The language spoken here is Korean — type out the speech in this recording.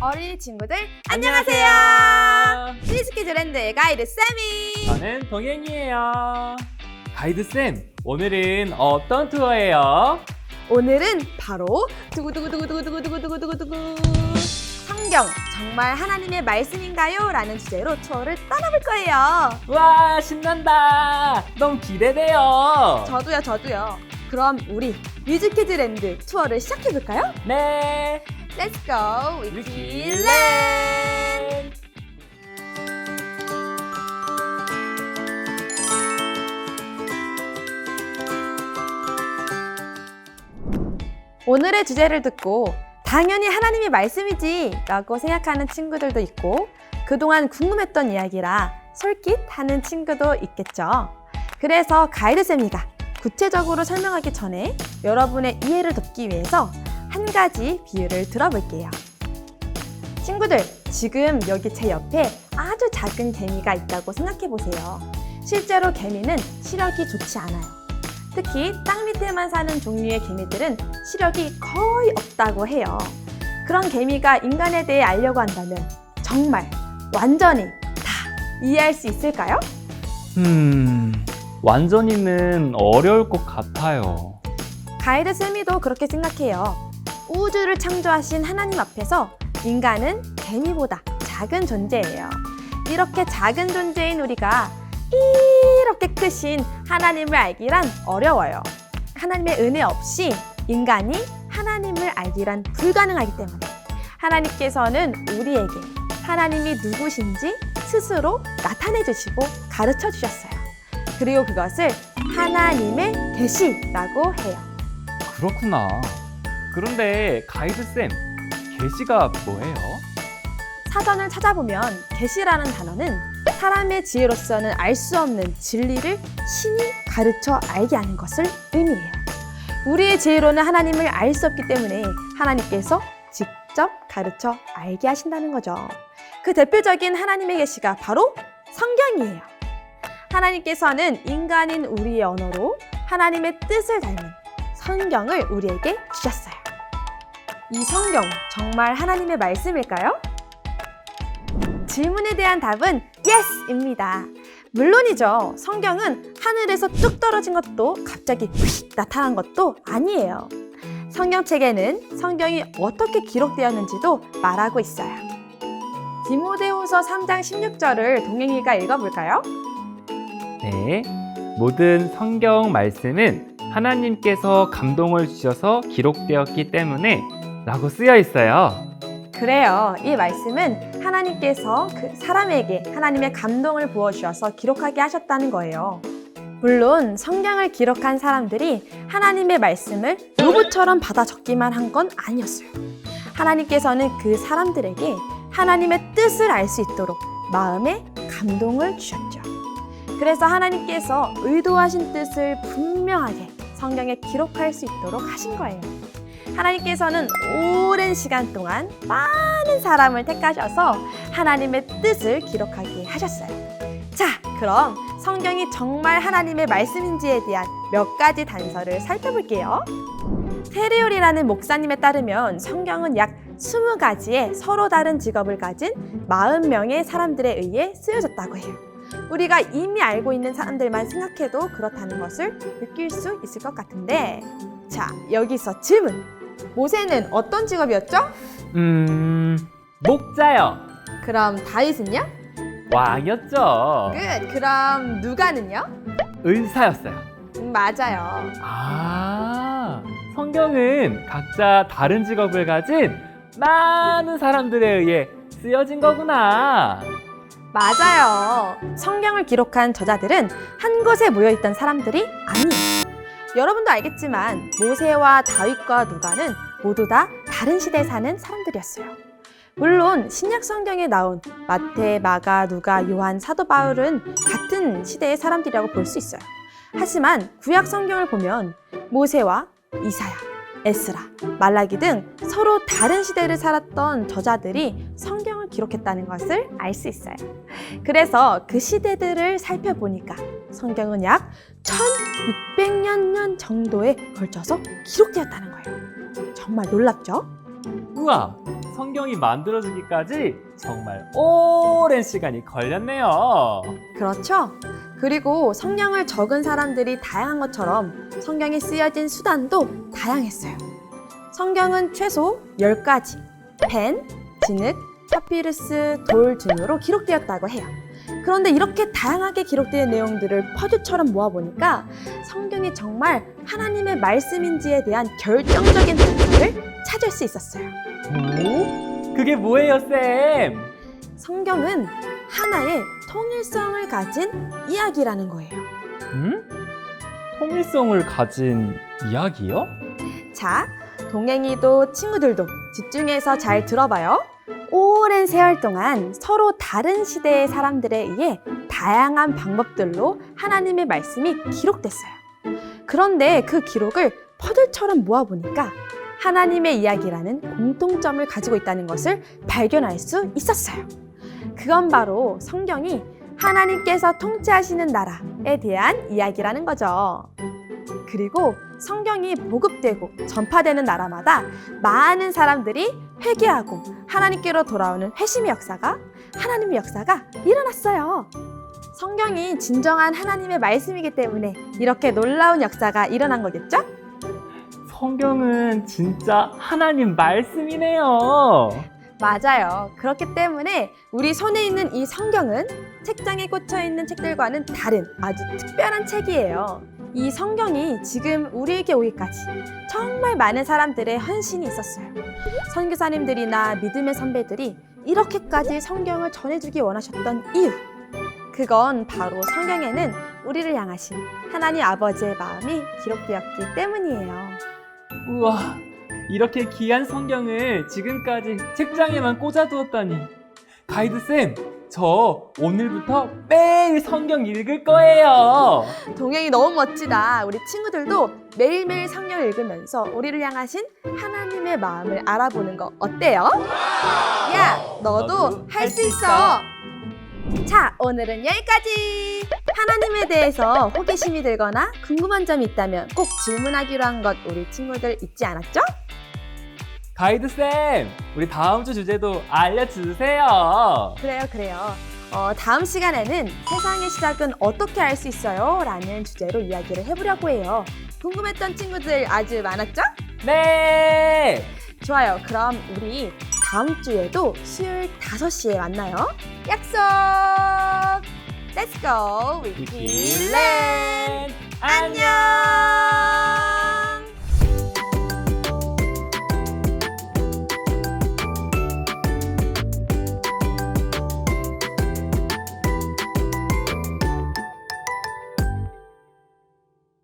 어린이 친구들 안녕하세요. 스위스키즈랜드의 가이드 쌤이. 저는 동행이에요. 가이드쌤, 오늘은 어떤 투어예요? 오늘은 바로 두구두구두구두구두구두구두구두구 성경 정말 하나님의 말씀인가요? 라는 주제로 투어를 떠나볼 거예요. 와, 신난다. 너무 기대돼요. 저도요. 그럼 우리 뮤직키즈랜드 투어를 시작해볼까요? 네. Let's go! 위키랜드! 오늘의 주제를 듣고 당연히 하나님의 말씀이지 라고 생각하는 친구들도 있고 그동안 궁금했던 이야기라 솔깃하는 친구도 있겠죠. 그래서 가이드쌤이가 구체적으로 설명하기 전에 여러분의 이해를 돕기 위해서 한 가지 비유를 들어볼게요. 친구들, 지금 여기 제 옆에 아주 작은 개미가 있다고 생각해 보세요. 실제로 개미는 시력이 좋지 않아요. 특히 땅 밑에만 사는 종류의 개미들은 시력이 거의 없다고 해요. 그런 개미가 인간에 대해 알려고 한다면 정말 완전히 다 이해할 수 있을까요? 완전히는 어려울 것 같아요. 가이드 쌤이도 그렇게 생각해요. 우주를 창조하신 하나님 앞에서 인간은 개미보다 작은 존재예요. 이렇게 작은 존재인 우리가 이렇게 크신 하나님을 알기란 어려워요. 하나님의 은혜 없이 인간이 하나님을 알기란 불가능하기 때문에 하나님께서는 우리에게 하나님이 누구신지 스스로 나타내 주시고 가르쳐 주셨어요. 그리고 그것을 하나님의 계시라고 해요. 그렇구나. 그런데 가이드쌤, 계시가 뭐예요? 사전을 찾아보면 계시라는 단어는 사람의 지혜로서는 알 수 없는 진리를 신이 가르쳐 알게 하는 것을 의미해요. 우리의 지혜로는 하나님을 알 수 없기 때문에 하나님께서 직접 가르쳐 알게 하신다는 거죠. 그 대표적인 하나님의 계시가 바로 성경이에요. 하나님께서는 인간인 우리의 언어로 하나님의 뜻을 담은 성경을 우리에게 주셨어요. 이 성경 정말 하나님의 말씀일까요? 질문에 대한 답은 YES입니다. 물론이죠. 성경은 하늘에서 뚝 떨어진 것도 갑자기 휙 나타난 것도 아니에요. 성경책에는 성경이 어떻게 기록되었는지도 말하고 있어요. 디모데후서 3장 16절을 동행이가 읽어볼까요? 네. 모든 성경 말씀은 하나님께서 감동을 주셔서 기록되었기 때문에 라고 쓰여 있어요. 그래요. 이 말씀은 하나님께서 그 사람에게 하나님의 감동을 부어주셔서 기록하게 하셨다는 거예요. 물론 성경을 기록한 사람들이 하나님의 말씀을 로봇처럼 받아 적기만 한 건 아니었어요. 하나님께서는 그 사람들에게 하나님의 뜻을 알 수 있도록 마음에 감동을 주셨죠. 그래서 하나님께서 의도하신 뜻을 분명하게 성경에 기록할 수 있도록 하신 거예요. 하나님께서는 오랜 시간 동안 많은 사람을 택하셔서 하나님의 뜻을 기록하게 하셨어요. 자, 그럼 성경이 정말 하나님의 말씀인지에 대한 몇 가지 단서를 살펴볼게요. 테리올이라는 목사님에 따르면 성경은 약 20가지의 서로 다른 직업을 가진 40명의 사람들에 의해 쓰여졌다고 해요. 우리가 이미 알고 있는 사람들만 생각해도 그렇다는 것을 느낄 수 있을 것 같은데, 자, 여기서 질문! 모세는 어떤 직업이었죠? 목자요. 그럼 다윗은요? 왕이었죠. 끝! 그럼 누가는요? 의사였어요. 맞아요. 성경은 각자 다른 직업을 가진 많은 사람들에 의해 쓰여진 거구나. 맞아요. 성경을 기록한 저자들은 한 곳에 모여있던 사람들이 아니에요. 여러분도 알겠지만 모세와 다윗과 누가는 모두 다 다른 시대에 사는 사람들이었어요. 물론 신약 성경에 나온 마태, 마가, 누가, 요한, 사도 바울은 같은 시대의 사람들이라고 볼 수 있어요. 하지만 구약 성경을 보면 모세와 이사야, 에스라, 말라기 등 서로 다른 시대를 살았던 저자들이 성경을 기록했다는 것을 알 수 있어요. 그래서 그 시대들을 살펴보니까 성경은 약 1600년 정도에 걸쳐서 기록되었다는 거예요. 정말 놀랍죠? 우와, 성경이 만들어지기까지 정말 오랜 시간이 걸렸네요. 그렇죠? 그리고 성경을 적은 사람들이 다양한 것처럼 성경에 쓰여진 수단도 다양했어요. 성경은 최소 10가지, 펜, 진흙, 파피루스, 돌 등으로 기록되었다고 해요. 그런데 이렇게 다양하게 기록된 내용들을 퍼즐처럼 모아보니까 성경이 정말 하나님의 말씀인지에 대한 결정적인 답을 찾을 수 있었어요. 오? 그게 뭐예요, 쌤? 성경은 하나의 통일성을 가진 이야기라는 거예요. 통일성을 가진 이야기요? 자, 동행이도 친구들도 집중해서 잘 들어봐요. 오랜 세월 동안 서로 다른 시대의 사람들에 의해 다양한 방법들로 하나님의 말씀이 기록됐어요. 그런데 그 기록을 퍼즐처럼 모아보니까 하나님의 이야기라는 공통점을 가지고 있다는 것을 발견할 수 있었어요. 그건 바로 성경이 하나님께서 통치하시는 나라에 대한 이야기라는 거죠. 그리고 성경이 보급되고 전파되는 나라마다 많은 사람들이 회개하고 하나님께로 돌아오는 회심의 역사가, 하나님의 역사가 일어났어요. 성경이 진정한 하나님의 말씀이기 때문에 이렇게 놀라운 역사가 일어난 거겠죠? 성경은 진짜 하나님 말씀이네요. 맞아요. 그렇기 때문에 우리 손에 있는 이 성경은 책장에 꽂혀 있는 책들과는 다른 아주 특별한 책이에요. 이 성경이 지금 우리에게 오기까지 정말 많은 사람들의 헌신이 있었어요. 선교사님들이나 믿음의 선배들이 이렇게까지 성경을 전해주기 원하셨던 이유, 그건 바로 성경에는 우리를 향하신 하나님 아버지의 마음이 기록되었기 때문이에요. 우와, 이렇게 귀한 성경을 지금까지 책장에만 꽂아두었다니. 가이드쌤, 저 오늘부터 매일 성경 읽을 거예요. 동행이 너무 멋지다. 우리 친구들도 매일매일 성경을 읽으면서 우리를 향하신 하나님의 마음을 알아보는 거 어때요? 야, 너도 할 수 있어. 자, 오늘은 여기까지. 하나님에 대해서 호기심이 들거나 궁금한 점이 있다면 꼭 질문하기로 한 것 우리 친구들 잊지 않았죠? 가이드쌤, 우리 다음 주 주제도 알려주세요. 그래요. 다음 시간에는 세상의 시작은 어떻게 알 수 있어요? 라는 주제로 이야기를 해보려고 해요. 궁금했던 친구들 아주 많았죠? 네! 좋아요. 그럼 우리 다음 주에도 수요일 5시에 만나요. 약속! Let's go! 위키랜드! 안녕!